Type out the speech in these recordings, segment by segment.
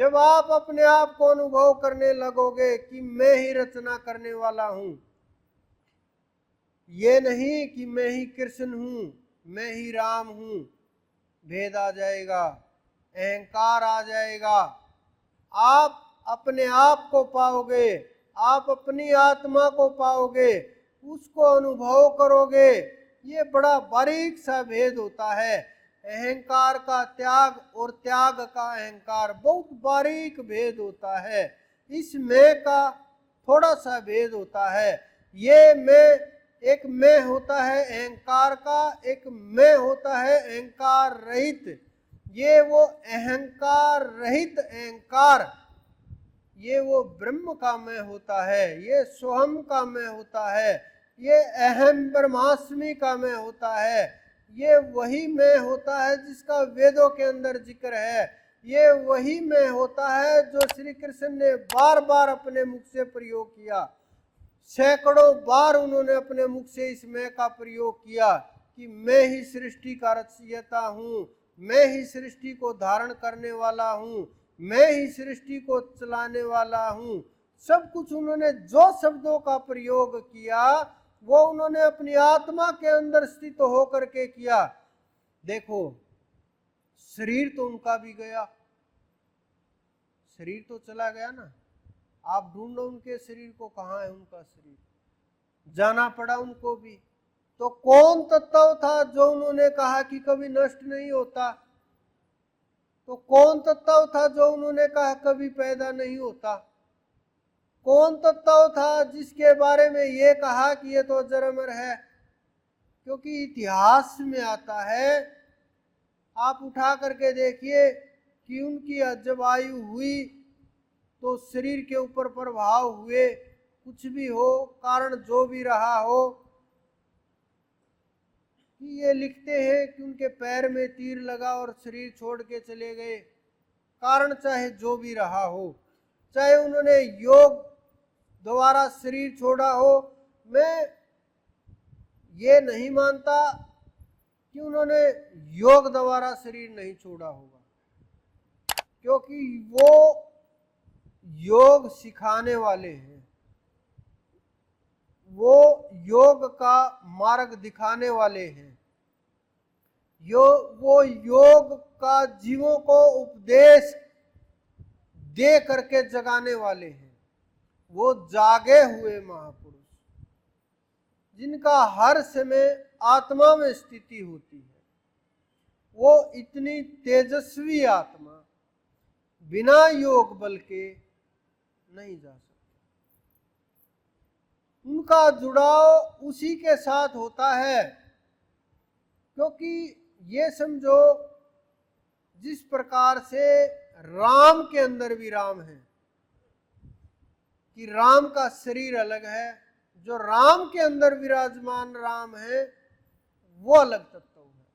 जब आप अपने आप को अनुभव करने लगोगे कि मैं ही रचना करने वाला हूं, ये नहीं कि मैं ही कृष्ण हूं, मैं ही राम हूं, भेद आ जाएगा, अहंकार आ जाएगा। आप अपने आप को पाओगे, आप अपनी आत्मा को पाओगे, उसको अनुभव करोगे। ये बड़ा बारीक सा भेद होता है। अहंकार का त्याग और त्याग का अहंकार बहुत बारीक भेद होता है। इस मैं का थोड़ा सा भेद होता है। ये मैं, एक मैं होता है अहंकार का, एक मैं होता है अहंकार रहित। ये वो अहंकार रहित अहंकार, ये वो ब्रह्म का मैं होता है, ये सोहम का मैं होता है, ये अहम ब्रह्मास्मि का मैं होता है। ये वही मैं होता है जिसका वेदों के अंदर जिक्र है। ये वही मैं होता है जो श्री कृष्ण ने बार बार अपने मुख से प्रयोग किया। सैकड़ों बार उन्होंने अपने मुख से इस मैं का प्रयोग किया कि मैं ही सृष्टि का रचयिता हूँ, मैं ही सृष्टि को धारण करने वाला हूँ, मैं ही सृष्टि को चलाने वाला हूँ। सब कुछ उन्होंने जो शब्दों का प्रयोग किया वो उन्होंने अपनी आत्मा के अंदर स्थित होकर के किया। देखो, शरीर तो उनका भी गया, शरीर तो चला गया ना। आप ढूंढो उनके शरीर को, कहाँ है उनका शरीर, जाना पड़ा उनको भी। तो कौन तत्व था जो उन्होंने कहा कि कभी नष्ट नहीं होता? तो कौन तत्व था जो उन्होंने कहा कभी पैदा नहीं होता? कौन तत्व था जिसके बारे में ये कहा कि ये तो अजर अमर है? क्योंकि इतिहास में आता है, आप उठा करके देखिए कि उनकी जब आयु हुई तो शरीर के ऊपर प्रभाव हुए, कुछ भी हो, कारण जो भी रहा हो। कि ये लिखते हैं कि उनके पैर में तीर लगा और शरीर छोड़ के चले गए। कारण चाहे जो भी रहा हो, चाहे उन्होंने योग द्वारा शरीर छोड़ा हो, मैं ये नहीं मानता कि उन्होंने योग द्वारा शरीर नहीं छोड़ा होगा, क्योंकि वो योग सिखाने वाले हैं, वो योग का मार्ग दिखाने वाले हैं, वो योग का जीवों को उपदेश दे करके जगाने वाले हैं। वो जागे हुए महापुरुष जिनका हर समय आत्मा में स्थिति होती है। वो इतनी तेजस्वी आत्मा बिना योग बल के नहीं जा सकती। उनका जुड़ाव उसी के साथ होता है, क्योंकि ये समझो जिस प्रकार से राम के अंदर भी राम है, कि राम का शरीर अलग है, जो राम के अंदर विराजमान राम है वो अलग तत्व है।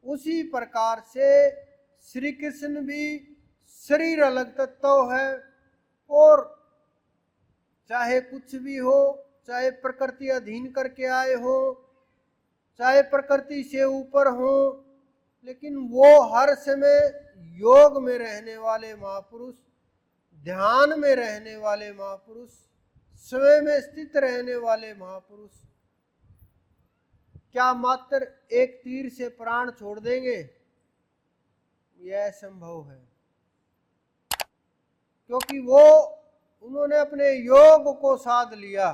उसी प्रकार से श्री कृष्ण भी शरीर अलग तत्व है। और चाहे कुछ भी हो, चाहे प्रकृति अधीन करके आए हो, चाहे प्रकृति से ऊपर हो, लेकिन वो हर समय योग में रहने वाले महापुरुष, ध्यान में रहने वाले महापुरुष, स्वयं में स्थित रहने वाले महापुरुष क्या मात्र एक तीर से प्राण छोड़ देंगे? यह संभव है, क्योंकि वो उन्होंने अपने योग को साध लिया,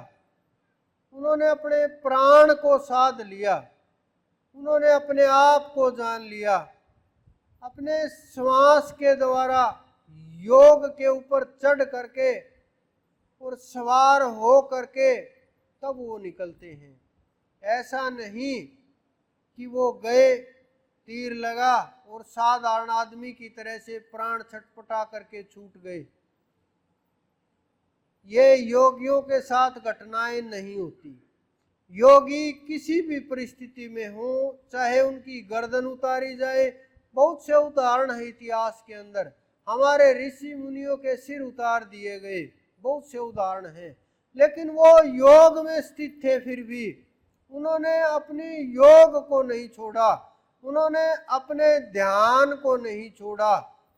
उन्होंने अपने प्राण को साध लिया, उन्होंने अपने आप को जान लिया। अपने श्वास के द्वारा योग के ऊपर चढ़ करके और सवार हो करके तब वो निकलते हैं। ऐसा नहीं कि वो गए, तीर लगा और साधारण आदमी की तरह से प्राण छटपटा करके छूट गए। ये योगियों के साथ घटनाएं नहीं होती। योगी किसी भी परिस्थिति में हो, चाहे उनकी गर्दन उतारी जाए, बहुत से उदाहरण है इतिहास के अंदर, हमारे ऋषि मुनियों के सिर उतार दिए गए, बहुत से उदाहरण हैं, लेकिन वो योग में स्थित थे, फिर भी उन्होंने अपनी योग को नहीं छोड़ा, उन्होंने अपने ध्यान को नहीं छोड़ा,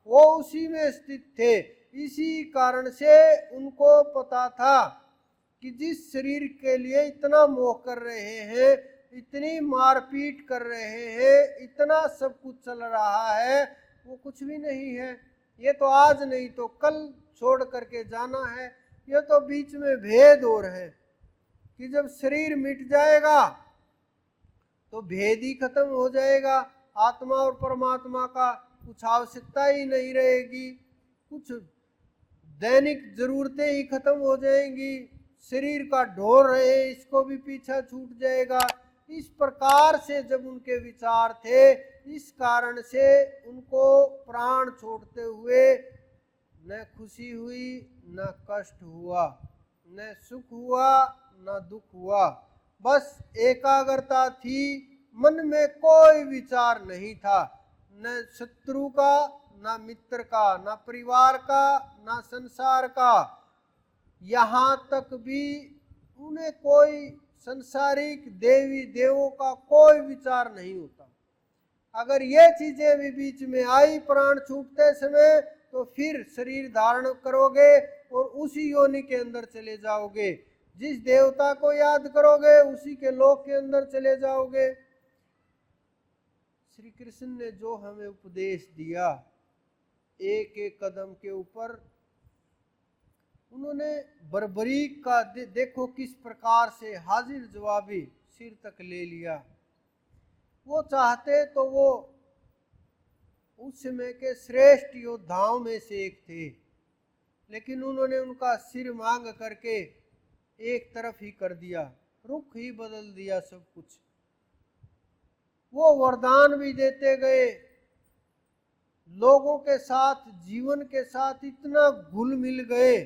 वो उसी में स्थित थे। इसी कारण से उनको पता था कि जिस शरीर के लिए इतना मोह कर रहे हैं, इतनी मारपीट कर रहे हैं, इतना सब कुछ चल रहा है, वो कुछ भी नहीं है। ये तो आज नहीं तो कल छोड़ करके जाना है। ये तो बीच में भेद और है कि जब शरीर मिट जाएगा तो भेद ही खत्म हो जाएगा। आत्मा और परमात्मा का कुछ आवश्यकता ही नहीं रहेगी, कुछ दैनिक जरूरतें ही खत्म हो जाएंगी। शरीर का ढोर रहे इसको भी पीछा छूट जाएगा। इस प्रकार से जब उनके विचार थे, इस कारण से उनको प्राण छोड़ते हुए न खुशी हुई, न कष्ट हुआ, न सुख हुआ, न दुख हुआ। बस एकाग्रता थी, मन में कोई विचार नहीं था, न शत्रु का, न मित्र का, न परिवार का, न संसार का। यहाँ तक भी उन्हें कोई संसारिक देवी देवों का कोई विचार नहीं होता। अगर ये चीजें भी बीच में आई प्राण छूटते समय, तो फिर शरीर धारण करोगे और उसी योनि के अंदर चले जाओगे। जिस देवता को याद करोगे उसी के लोक के अंदर चले जाओगे। श्री कृष्ण ने जो हमें उपदेश दिया, एक एक कदम के ऊपर उन्होंने बर्बरीक का देखो किस प्रकार से हाजिर जवाबी सिर तक ले लिया। वो चाहते तो वो उस समय के श्रेष्ठ योद्धाओं में से एक थे, लेकिन उन्होंने उनका सिर मांग करके एक तरफ ही कर दिया, रुख ही बदल दिया सब कुछ। वो वरदान भी देते गए, लोगों के साथ, जीवन के साथ इतना घुल मिल गए।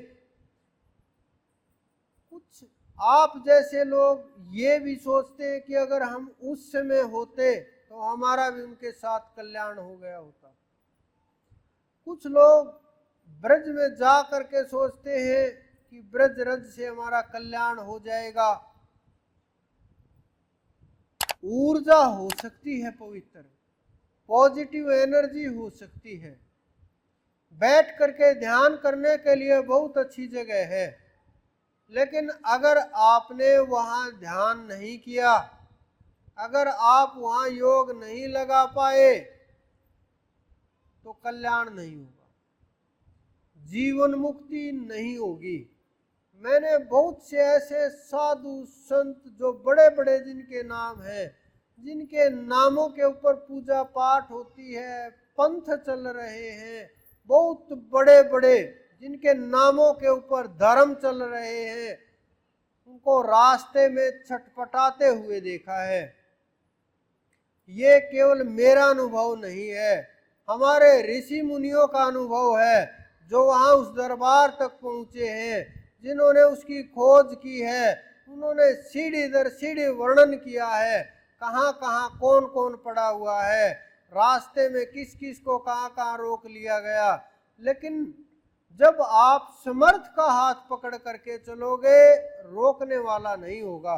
कुछ आप जैसे लोग ये भी सोचते हैं कि अगर हम उस समय होते तो हमारा भी उनके साथ कल्याण हो गया होता। कुछ लोग ब्रज में जा करके सोचते हैं कि ब्रज रज से हमारा कल्याण हो जाएगा। ऊर्जा हो सकती है पवित्र, पॉजिटिव एनर्जी हो सकती है, बैठ करके ध्यान करने के लिए बहुत अच्छी जगह है। लेकिन अगर आपने वहाँ ध्यान नहीं किया, अगर आप वहाँ योग नहीं लगा पाए, तो कल्याण नहीं होगा, जीवन मुक्ति नहीं होगी। मैंने बहुत से ऐसे साधु संत जो बड़े बड़े जिनके नाम हैं, जिनके नामों के ऊपर पूजा पाठ होती है, पंथ चल रहे हैं, बहुत बड़े बड़े जिनके नामों के ऊपर धर्म चल रहे हैं, उनको रास्ते में छटपटाते हुए देखा है। ये केवल मेरा अनुभव नहीं है, हमारे ऋषि मुनियों का अनुभव है, जो वहाँ उस दरबार तक पहुँचे हैं, जिन्होंने उसकी खोज की है। उन्होंने सीढ़ी दर सीढ़ी वर्णन किया है, कहाँ कहाँ कौन कौन पड़ा हुआ है, रास्ते में किस किस को कहाँ कहाँ रोक लिया गया। लेकिन जब आप समर्थ का हाथ पकड़ करके चलोगे, रोकने वाला नहीं होगा।